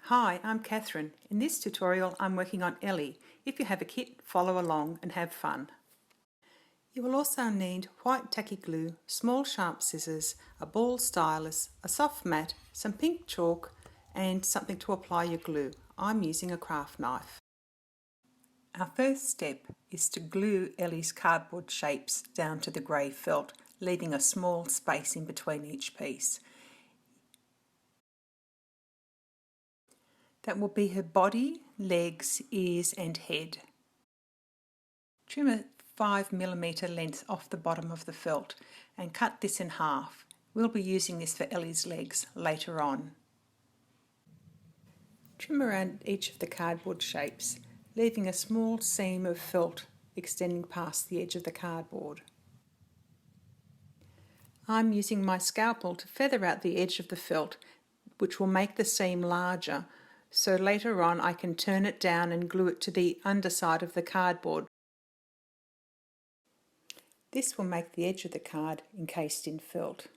Hi, I'm Catherine. In this tutorial I'm working on Elle. If you have a kit, follow along and have fun. You will also need white tacky glue, small sharp scissors, a ball stylus, a soft mat, some pink chalk and something to apply your glue. I'm using a craft knife. Our first step is to glue Elle's cardboard shapes down to the grey felt, leaving a small space in between each piece. That will be her body, legs, ears and head. Trim a 5mm length off the bottom of the felt and cut this in half. We'll be using this for Elle's legs later on. Trim around each of the cardboard shapes, leaving a small seam of felt extending past the edge of the cardboard. I'm using my scalpel to feather out the edge of the felt, which will make the seam larger, so later on I can turn it down and glue it to the underside of the cardboard. This will make the edge of the card encased in felt.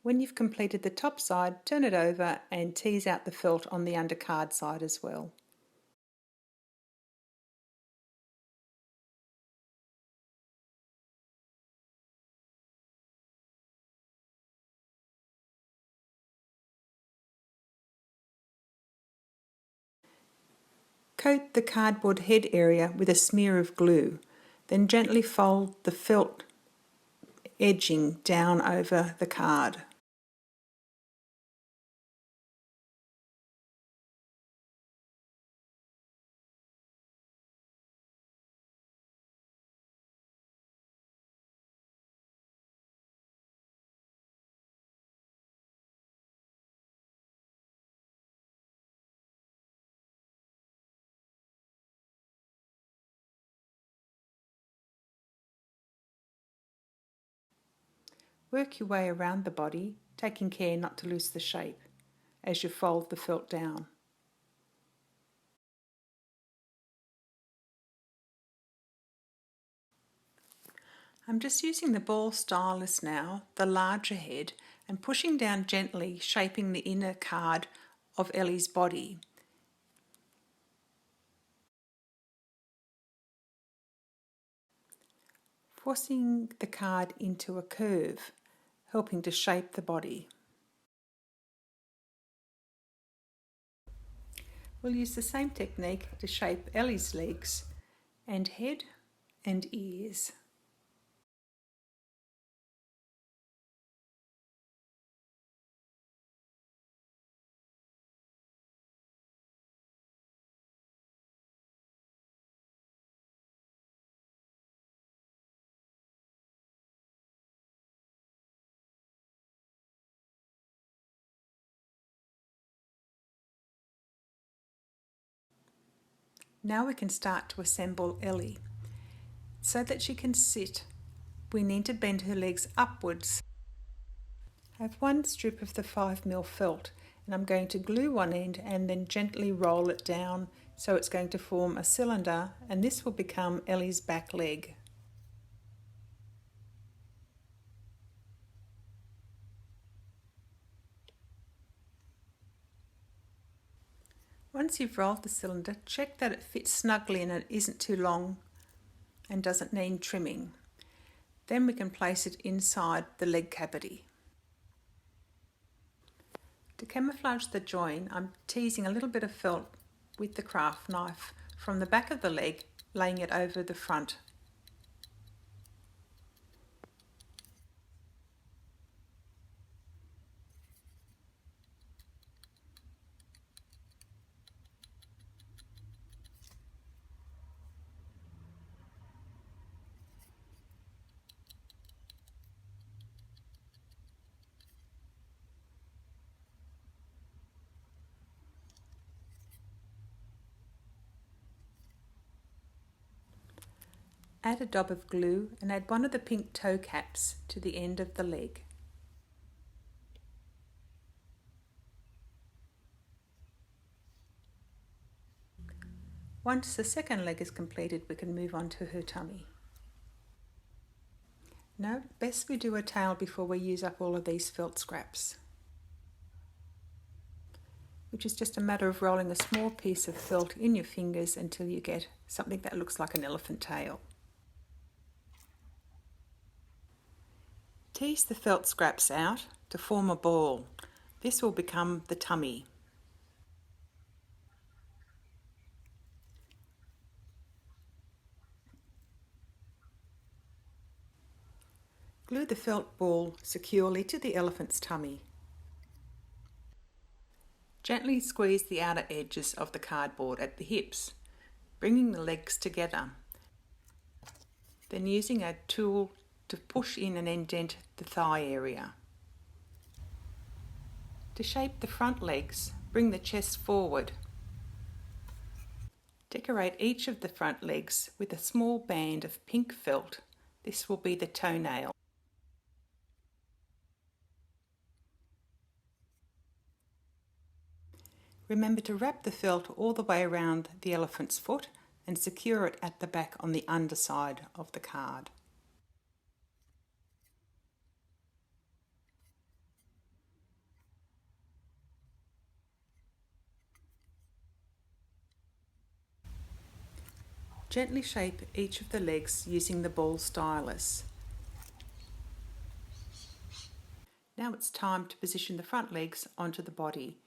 When you've completed the top side, turn it over and tease out the felt on the undercard side as well. Coat the cardboard head area with a smear of glue, then gently fold the felt edging down over the card. Work your way around the body, taking care not to lose the shape as you fold the felt down. I'm just using the ball stylus now, the larger head, and pushing down gently, shaping the inner card of Elle's body. Forcing the card into a curve, helping to shape the body. We'll use the same technique to shape Elle's legs and head and ears. Now we can start to assemble Elle. So that she can sit, we need to bend her legs upwards. I have one strip of the 5mm felt and I'm going to glue one end and then gently roll it down so it's going to form a cylinder, and this will become Elle's back leg. Once you've rolled the cylinder, check that it fits snugly and it isn't too long and doesn't need trimming. Then we can place it inside the leg cavity. To camouflage the join, I'm teasing a little bit of felt with the craft knife from the back of the leg, laying it over the front. Add a dab of glue and add one of the pink toe caps to the end of the leg. Once the second leg is completed, we can move on to her tummy. No, best we do a tail before we use up all of these felt scraps, which is just a matter of rolling a small piece of felt in your fingers until you get something that looks like an elephant tail. Tease the felt scraps out to form a ball. This will become the tummy. Glue the felt ball securely to the elephant's tummy. Gently squeeze the outer edges of the cardboard at the hips, bringing the legs together. Then using a tool to push in and indent the thigh area. To shape the front legs, bring the chest forward. Decorate each of the front legs with a small band of pink felt. This will be the toenail. Remember to wrap the felt all the way around the elephant's foot and secure it at the back on the underside of the card. Gently shape each of the legs using the ball stylus. Now it's time to position the front legs onto the body.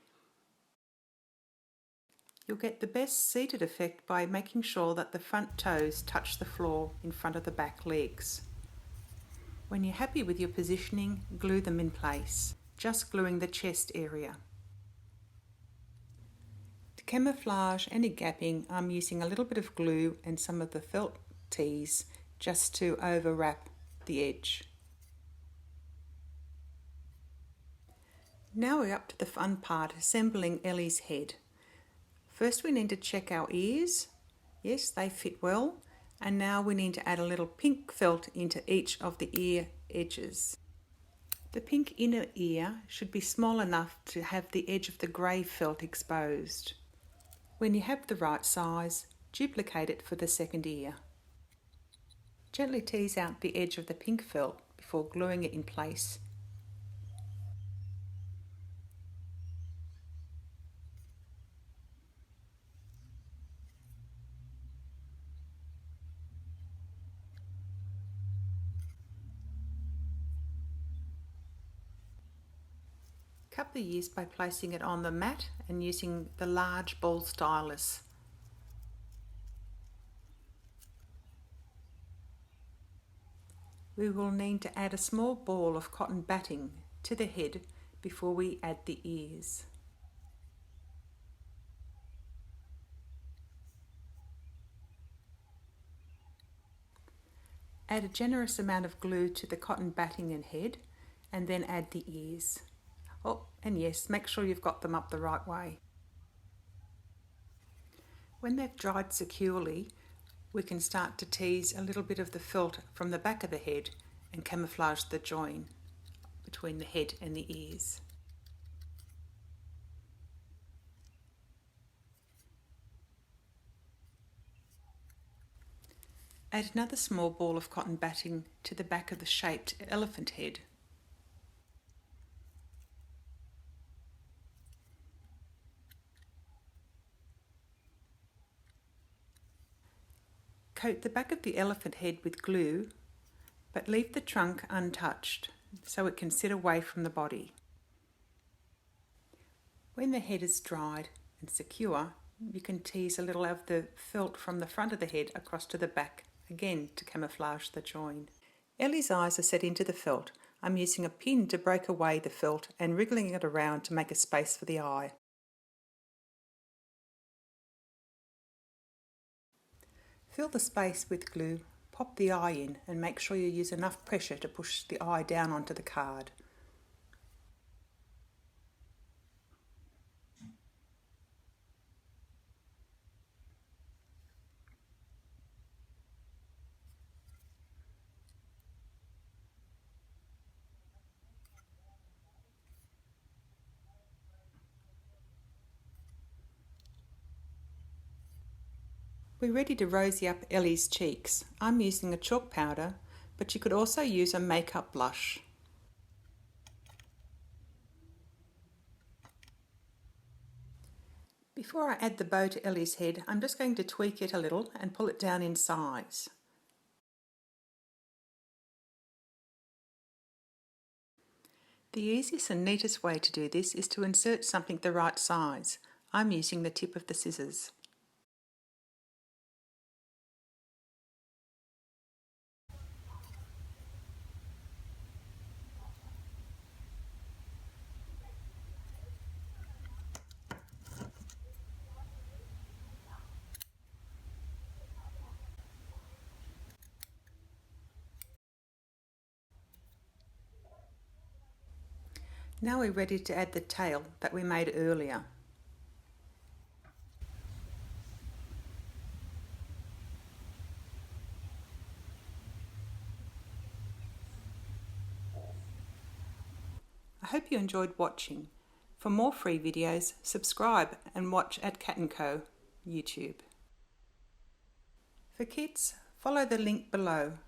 You'll get the best seated effect by making sure that the front toes touch the floor in front of the back legs. When you're happy with your positioning, glue them in place, just gluing the chest area. To camouflage any gapping, I'm using a little bit of glue and some of the felt tease just to overwrap the edge. Now we're up to the fun part, assembling Ellie's head. First we need to check our ears. Yes, they fit well. And now we need to add a little pink felt into each of the ear edges. The pink inner ear should be small enough to have the edge of the grey felt exposed. When you have the right size, duplicate it for the second ear. Gently tease out the edge of the pink felt before gluing it in place. Cut the ears by placing it on the mat and using the large ball stylus. We will need to add a small ball of cotton batting to the head before we add the ears. Add a generous amount of glue to the cotton batting and head and then add the ears. Oh, and yes, make sure you've got them up the right way. When they've dried securely, we can start to tease a little bit of the felt from the back of the head and camouflage the join between the head and the ears. Add another small ball of cotton batting to the back of the shaped elephant head. Coat the back of the elephant head with glue, but leave the trunk untouched so it can sit away from the body. When the head is dried and secure, you can tease a little of the felt from the front of the head across to the back, again to camouflage the join. Ellie's eyes are set into the felt. I'm using a pin to break away the felt and wriggling it around to make a space for the eye. Fill the space with glue, pop the eye in and make sure you use enough pressure to push the eye down onto the card. We're ready to rosy up Ellie's cheeks. I'm using a chalk powder, but you could also use a makeup blush. Before I add the bow to Ellie's head, I'm just going to tweak it a little and pull it down in size. The easiest and neatest way to do this is to insert something the right size. I'm using the tip of the scissors. Now we're ready to add the tail that we made earlier. I hope you enjoyed watching. For more free videos, subscribe and watch at CATNCO YouTube. For kits, follow the link below.